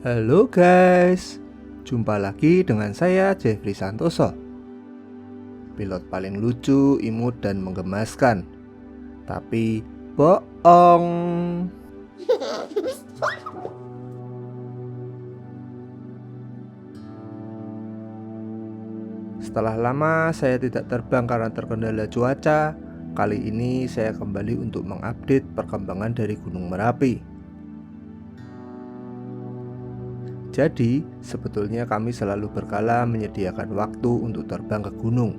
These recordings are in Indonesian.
Halo guys, jumpa lagi dengan saya Jeffrey Santoso. Pilot paling lucu, imut, dan menggemaskan. Tapi bohong. Setelah lama saya tidak terbang karena terkendala cuaca. Kali ini saya kembali untuk mengupdate perkembangan dari Gunung Merapi. Jadi, sebetulnya kami selalu berkala menyediakan waktu untuk terbang ke gunung.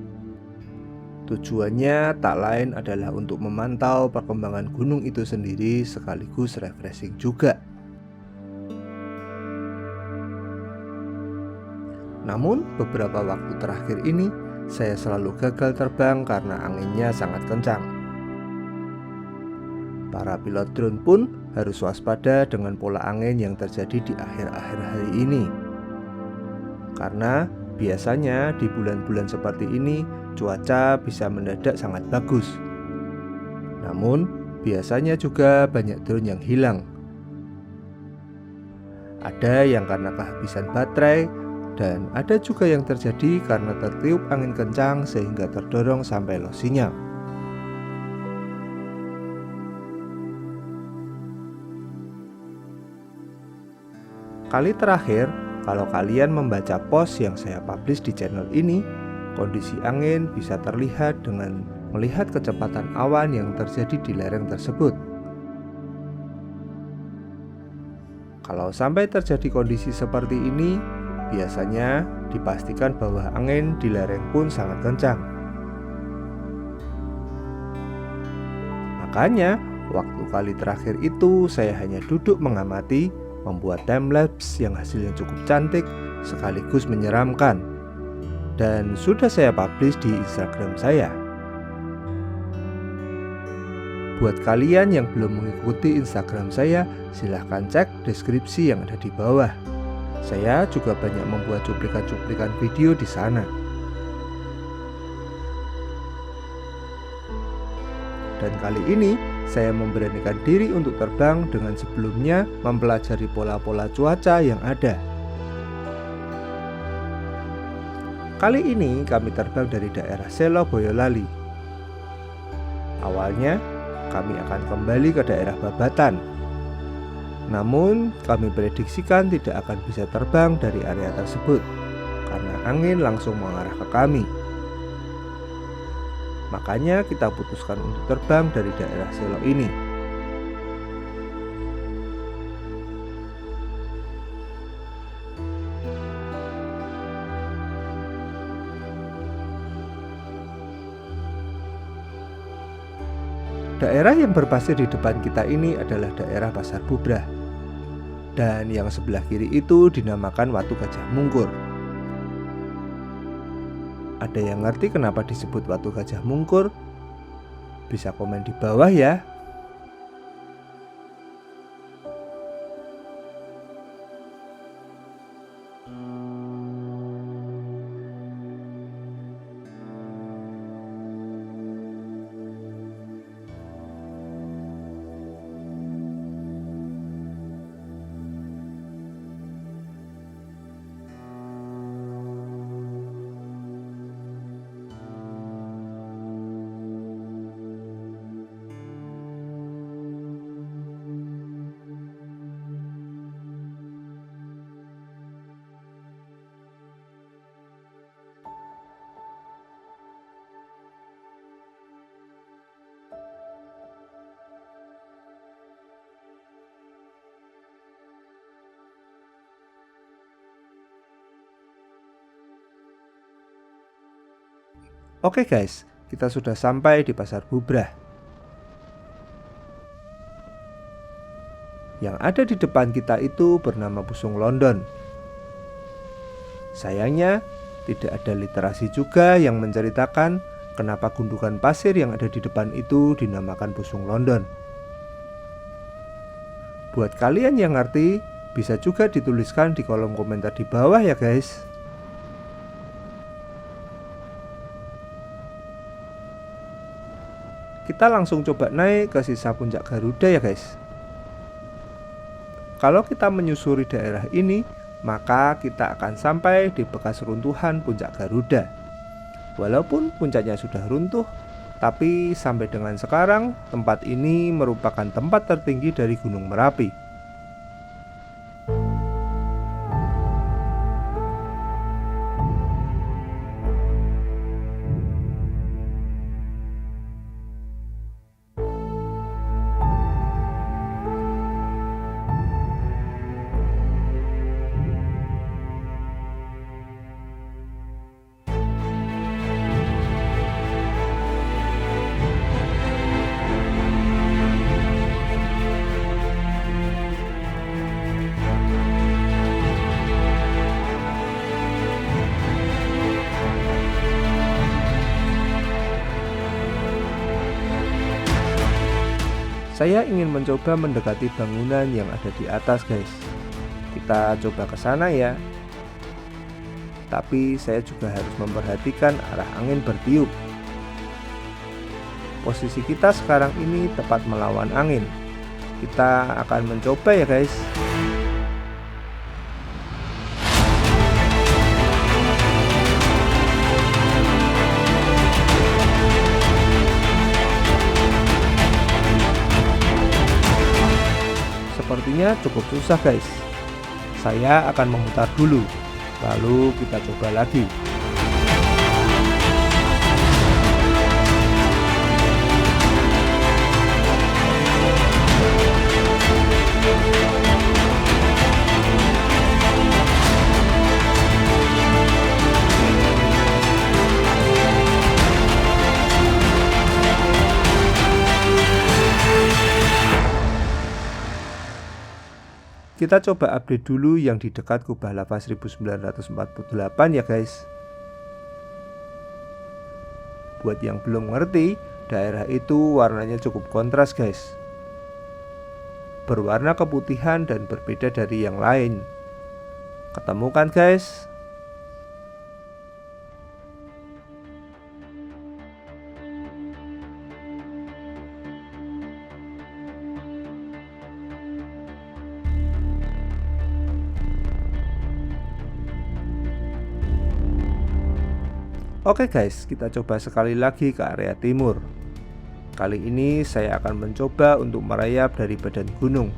Tujuannya tak lain adalah untuk memantau perkembangan gunung itu sendiri sekaligus refreshing juga. Namun, beberapa waktu terakhir ini saya selalu gagal terbang karena anginnya sangat kencang. Para pilot drone pun harus waspada dengan pola angin yang terjadi di akhir-akhir hari ini. Karena biasanya di bulan-bulan seperti ini cuaca bisa mendadak sangat bagus. Namun biasanya juga banyak drone yang hilang. Ada yang karena kehabisan baterai, dan ada juga yang terjadi karena tertiup angin kencang sehingga terdorong sampai lost sinyal. Kali terakhir, kalau kalian membaca post yang saya publish di channel ini, kondisi angin bisa terlihat dengan melihat kecepatan awan yang terjadi di lereng tersebut. Kalau sampai terjadi kondisi seperti ini, biasanya dipastikan bahwa angin di lereng pun sangat kencang. Makanya, waktu kali terakhir itu saya hanya duduk mengamati, membuat timelapse yang hasilnya cukup cantik sekaligus menyeramkan, dan sudah saya publish di Instagram saya. Buat kalian yang belum mengikuti Instagram saya, silahkan cek deskripsi yang ada di bawah. Saya juga banyak membuat cuplikan-cuplikan video di sana. Dan kali ini saya memberanikan diri untuk terbang dengan sebelumnya mempelajari pola-pola cuaca yang ada. Kali ini kami terbang dari daerah Selo, Boyolali. Awalnya kami akan kembali ke daerah Babatan. Namun kami prediksikan tidak akan bisa terbang dari area tersebut karena angin langsung mengarah ke kami. Makanya kita putuskan untuk terbang dari daerah Selo ini. Daerah yang berpasir di depan kita ini adalah daerah Pasar Bubrah. Dan yang sebelah kiri itu dinamakan Watu Gajah Mungkur. Ada yang ngerti kenapa disebut Watu Gajah Mungkur? Bisa komen di bawah ya. Oke guys, kita sudah sampai di Pasar Bubrah. Yang ada di depan kita itu bernama Busung London. Sayangnya, tidak ada literasi juga yang menceritakan kenapa gundukan pasir yang ada di depan itu dinamakan Busung London. Buat kalian yang ngerti, bisa juga dituliskan di kolom komentar di bawah ya guys. Kita langsung coba naik ke sisa puncak Garuda ya guys. Kalau kita menyusuri daerah ini, maka kita akan sampai di bekas runtuhan puncak Garuda. Walaupun puncaknya sudah runtuh, tapi sampai dengan sekarang tempat ini merupakan tempat tertinggi dari Gunung Merapi. Saya ingin mencoba mendekati bangunan yang ada di atas, guys. Kita coba ke sana ya. Tapi saya juga harus memperhatikan arah angin bertiup. Posisi kita sekarang ini tepat melawan angin. Kita akan mencoba ya, guys. Sepertinya cukup susah, guys. Saya akan memutar dulu, lalu kita coba lagi. Kita coba update dulu yang di dekat kubah lava 1948 ya, guys. Buat yang belum ngerti, daerah itu warnanya cukup kontras, guys. Berwarna keputihan dan berbeda dari yang lain. Ketemu kan, guys? Oke guys, kita coba sekali lagi ke area timur. Kali ini saya akan mencoba untuk merayap dari badan gunung.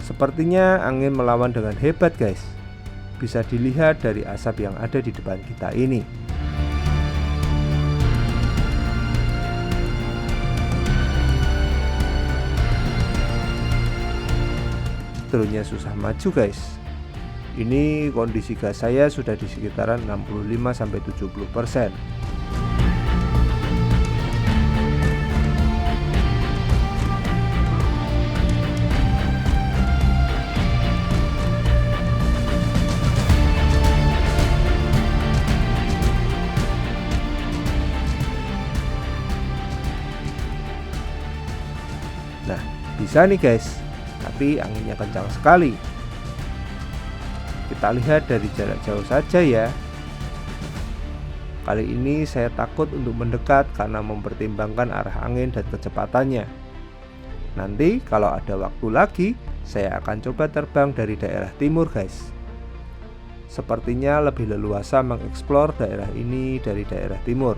Sepertinya angin melawan dengan hebat, guys. Bisa dilihat dari asap yang ada di depan kita ini. Turunnya susah maju, guys. Ini kondisi gas saya sudah di sekitaran 65-70%. Nah, bisa nih guys, tapi anginnya kencang sekali. Kita lihat dari jarak jauh saja ya. Kali ini saya takut untuk mendekat karena mempertimbangkan arah angin dan kecepatannya. Nanti kalau ada waktu lagi, saya akan coba terbang dari daerah timur, guys. Sepertinya lebih leluasa mengeksplor daerah ini dari daerah timur.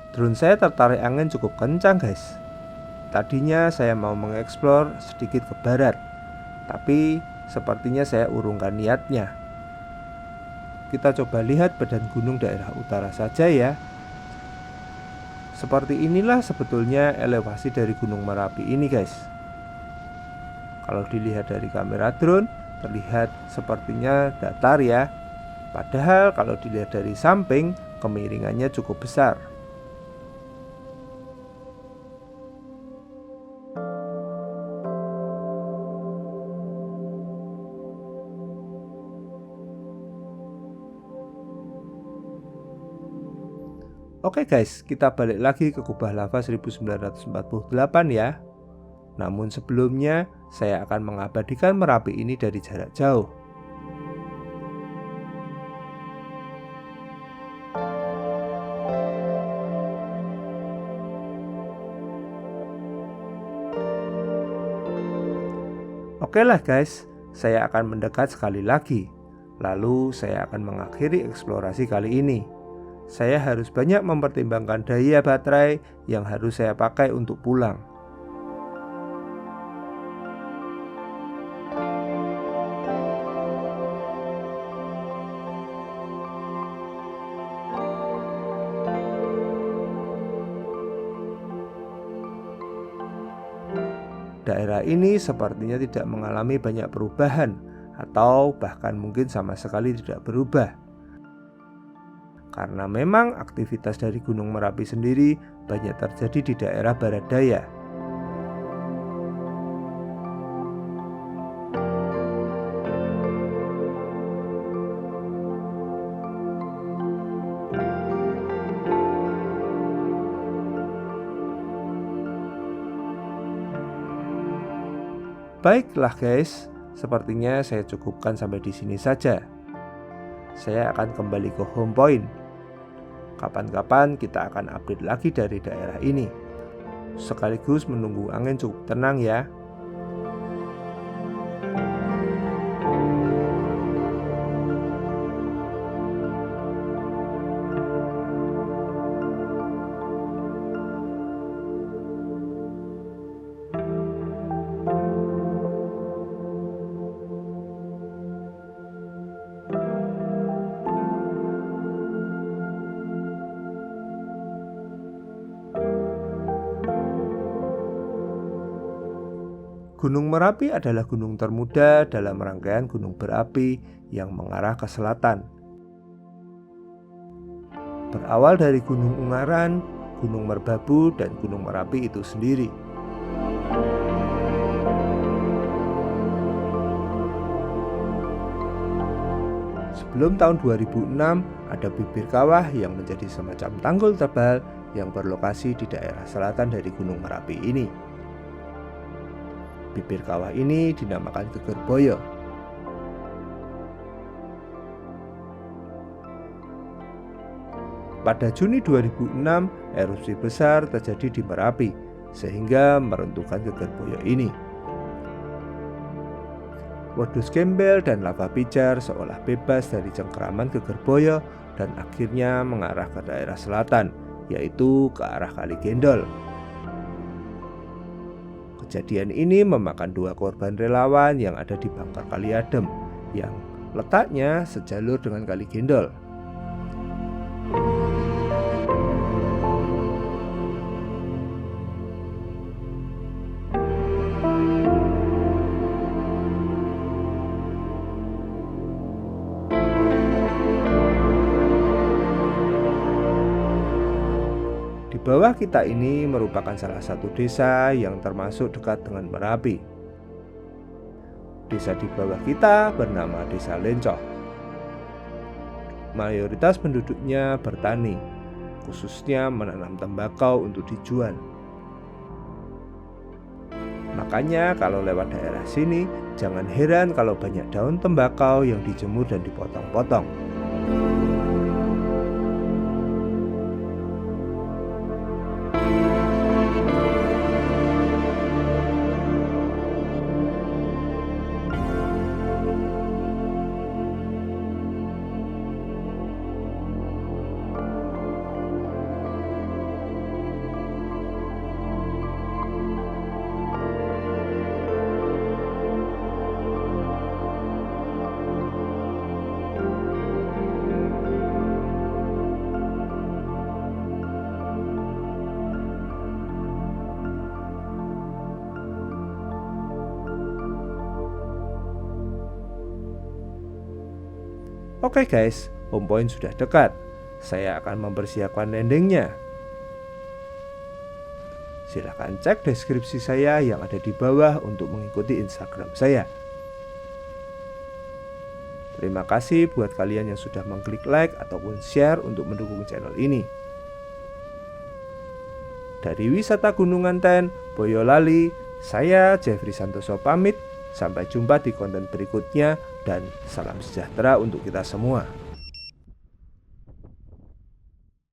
Drone saya tertarik angin cukup kencang, guys. Tadinya saya mau mengeksplor sedikit ke barat, tapi sepertinya saya urungkan niatnya. Kita coba lihat badan gunung daerah utara saja ya. Seperti inilah sebetulnya elevasi dari Gunung Merapi ini, guys. Kalau dilihat dari kamera drone, terlihat sepertinya datar ya. Padahal kalau dilihat dari samping, kemiringannya cukup besar. Oke guys, kita balik lagi ke kubah lava 1948 ya. Namun sebelumnya, saya akan mengabadikan Merapi ini dari jarak jauh. Oke lah guys, saya akan mendekat sekali lagi. Lalu saya akan mengakhiri eksplorasi kali ini. Saya harus banyak mempertimbangkan daya baterai yang harus saya pakai untuk pulang. Daerah ini sepertinya tidak mengalami banyak perubahan, atau bahkan mungkin sama sekali tidak berubah. Karena memang aktivitas dari Gunung Merapi sendiri banyak terjadi di daerah barat daya. Baiklah guys, sepertinya saya cukupkan sampai di sini saja. Saya akan kembali ke home point. Kapan-kapan kita akan update lagi dari daerah ini, sekaligus menunggu angin cukup tenang ya. Gunung Merapi adalah gunung termuda dalam rangkaian gunung berapi yang mengarah ke selatan. Berawal dari Gunung Ungaran, Gunung Merbabu, dan Gunung Merapi itu sendiri. Sebelum tahun 2006, ada bibir kawah yang menjadi semacam tanggul tebal yang berlokasi di daerah selatan dari Gunung Merapi ini. Bibir kawah ini dinamakan Geger Boyo. Pada Juni 2006, erupsi besar terjadi di Merapi, sehingga meruntuhkan Geger Boyo ini. Wedus gembel dan lava pijar seolah bebas dari cengkeraman Geger Boyo dan akhirnya mengarah ke daerah selatan, yaitu ke arah Kali Gendol. Kejadian ini memakan 2 korban relawan yang ada di Bangkar Kali Adem, yang letaknya sejalur dengan Kali Gendol. Di bawah kita ini merupakan salah satu desa yang termasuk dekat dengan Merapi. Desa di bawah kita bernama Desa Lencoh. Mayoritas penduduknya bertani, khususnya menanam tembakau untuk dijual. Makanya kalau lewat daerah sini, jangan heran kalau banyak daun tembakau yang dijemur dan dipotong-potong. Oke guys, home point sudah dekat. Saya akan mempersiapkan landingnya. Silahkan cek deskripsi saya yang ada di bawah untuk mengikuti Instagram saya. Terima kasih buat kalian yang sudah mengklik like ataupun share untuk mendukung channel ini. Dari wisata Gunungan Ten, Boyolali, saya Jeffrey Santoso pamit. Sampai jumpa di konten berikutnya dan salam sejahtera untuk kita semua.